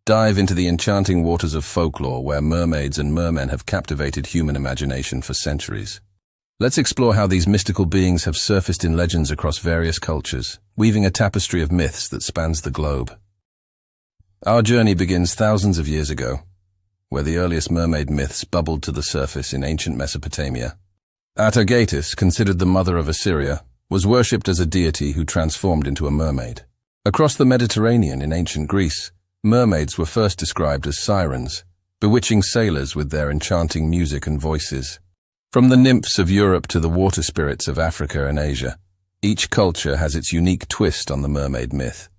dive into the enchanting waters of folklore where mermaids and mermen have captivated human imagination for centuries. Let's explore how these mystical beings have surfaced in legends across various cultures, weaving a tapestry of myths that spans the globe. Our journey begins thousands of years ago, where the earliest mermaid myths bubbled to the surface in ancient Mesopotamia. Atargatis, considered the mother of Assyria, was worshipped as a deity who transformed into a mermaid. Across the Mediterranean in ancient Greece, mermaids were first described as sirens, bewitching sailors with their enchanting music and voices. From the nymphs of Europe to the water spirits of Africa and Asia, each culture has its unique twist on the mermaid myth.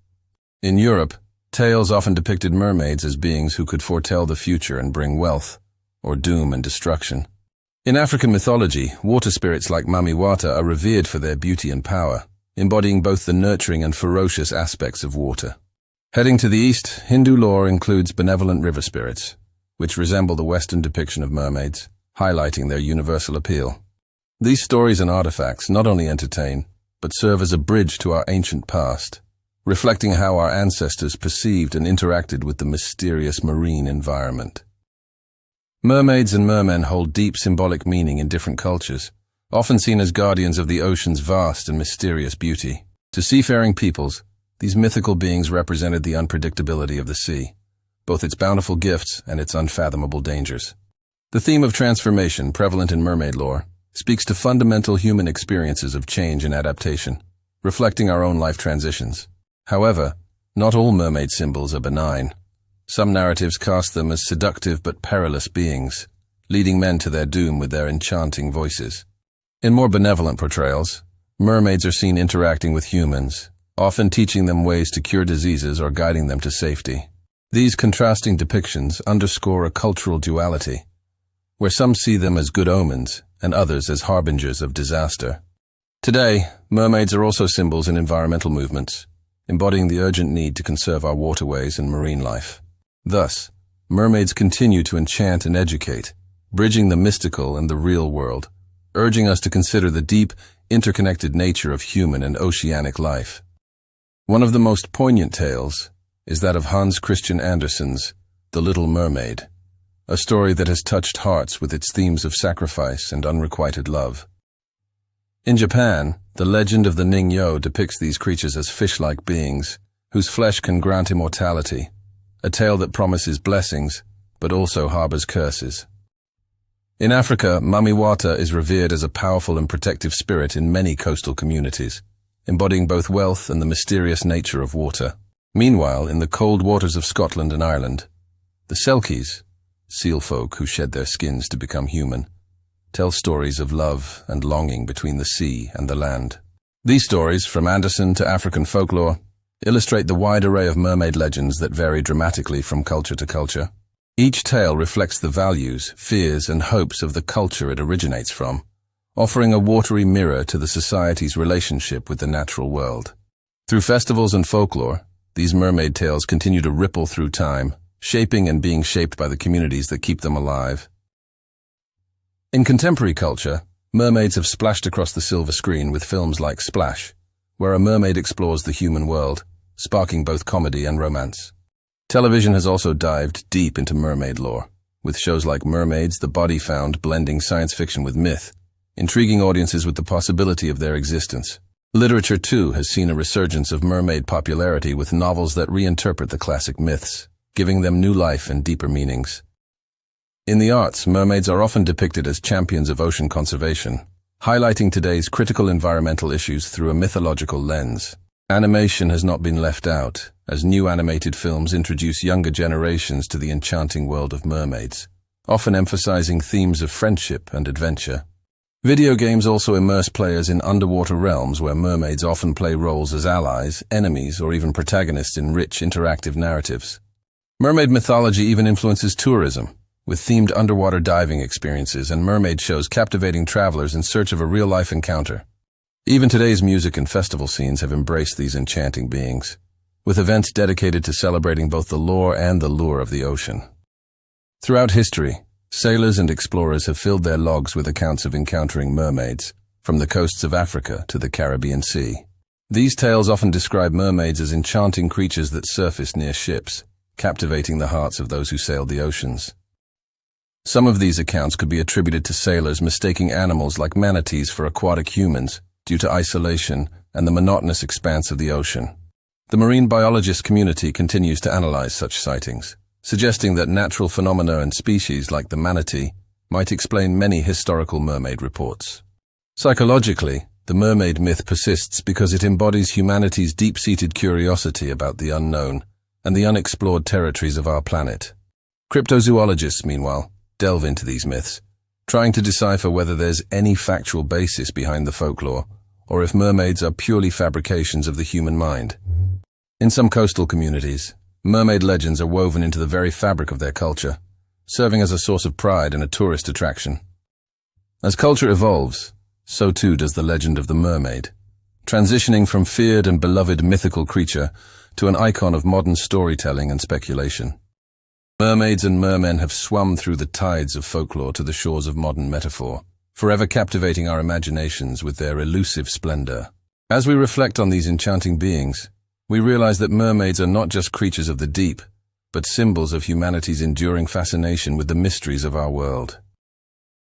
In Europe, tales often depicted mermaids as beings who could foretell the future and bring wealth, or doom and destruction. In African mythology, water spirits like Mami Wata are revered for their beauty and power, embodying both the nurturing and ferocious aspects of water. Heading to the east, Hindu lore includes benevolent river spirits, which resemble the Western depiction of mermaids, highlighting their universal appeal. These stories and artifacts not only entertain, but serve as a bridge to our ancient past, reflecting how our ancestors perceived and interacted with the mysterious marine environment. Mermaids and mermen hold deep symbolic meaning in different cultures, often seen as guardians of the ocean's vast and mysterious beauty. To seafaring peoples, these mythical beings represented the unpredictability of the sea, both its bountiful gifts and its unfathomable dangers. The theme of transformation, prevalent in mermaid lore, speaks to fundamental human experiences of change and adaptation, reflecting our own life transitions. However, not all mermaid symbols are benign. Some narratives cast them as seductive but perilous beings, leading men to their doom with their enchanting voices. In more benevolent portrayals, mermaids are seen interacting with humans, often teaching them ways to cure diseases or guiding them to safety. These contrasting depictions underscore a cultural duality, where some see them as good omens and others as harbingers of disaster. Today, mermaids are also symbols in environmental movements, embodying the urgent need to conserve our waterways and marine life. Thus, mermaids continue to enchant and educate, bridging the mystical and the real world, urging us to consider the deep, interconnected nature of human and oceanic life. One of the most poignant tales is that of Hans Christian Andersen's The Little Mermaid, a story that has touched hearts with its themes of sacrifice and unrequited love. In Japan, the legend of the Ningyo depicts these creatures as fish-like beings, whose flesh can grant immortality, a tale that promises blessings, but also harbors curses. In Africa, Mami Wata is revered as a powerful and protective spirit in many coastal communities, embodying both wealth and the mysterious nature of water. Meanwhile, in the cold waters of Scotland and Ireland, the Selkies, seal folk who shed their skins to become human, tell stories of love and longing between the sea and the land. These stories, from Andersen to African folklore, illustrate the wide array of mermaid legends that vary dramatically from culture to culture. Each tale reflects the values, fears, and hopes of the culture it originates from, offering a watery mirror to the society's relationship with the natural world. Through festivals and folklore, these mermaid tales continue to ripple through time, shaping and being shaped by the communities that keep them alive. In contemporary culture, mermaids have splashed across the silver screen with films like Splash, where a mermaid explores the human world, sparking both comedy and romance. Television has also dived deep into mermaid lore, with shows like Mermaids, The Body Found blending science fiction with myth, intriguing audiences with the possibility of their existence. Literature, too, has seen a resurgence of mermaid popularity with novels that reinterpret the classic myths, giving them new life and deeper meanings. In the arts, mermaids are often depicted as champions of ocean conservation, highlighting today's critical environmental issues through a mythological lens. Animation has not been left out, as new animated films introduce younger generations to the enchanting world of mermaids, often emphasizing themes of friendship and adventure. Video games also immerse players in underwater realms where mermaids often play roles as allies, enemies, or even protagonists in rich, interactive narratives. Mermaid mythology even influences tourism, with themed underwater diving experiences and mermaid shows captivating travelers in search of a real-life encounter. Even today's music and festival scenes have embraced these enchanting beings, with events dedicated to celebrating both the lore and the lure of the ocean. Throughout history, sailors and explorers have filled their logs with accounts of encountering mermaids, from the coasts of Africa to the Caribbean Sea. These tales often describe mermaids as enchanting creatures that surface near ships, captivating the hearts of those who sailed the oceans. Some of these accounts could be attributed to sailors mistaking animals like manatees for aquatic humans due to isolation and the monotonous expanse of the ocean. The marine biologist community continues to analyze such sightings, suggesting that natural phenomena and species like the manatee might explain many historical mermaid reports. Psychologically, the mermaid myth persists because it embodies humanity's deep-seated curiosity about the unknown and the unexplored territories of our planet. Cryptozoologists, meanwhile, delve into these myths, trying to decipher whether there's any factual basis behind the folklore, or if mermaids are purely fabrications of the human mind. In some coastal communities, mermaid legends are woven into the very fabric of their culture, serving as a source of pride and a tourist attraction. As culture evolves, so too does the legend of the mermaid, transitioning from feared and beloved mythical creature to an icon of modern storytelling and speculation. Mermaids and mermen have swum through the tides of folklore to the shores of modern metaphor, forever captivating our imaginations with their elusive splendor. As we reflect on these enchanting beings, we realize that mermaids are not just creatures of the deep, but symbols of humanity's enduring fascination with the mysteries of our world.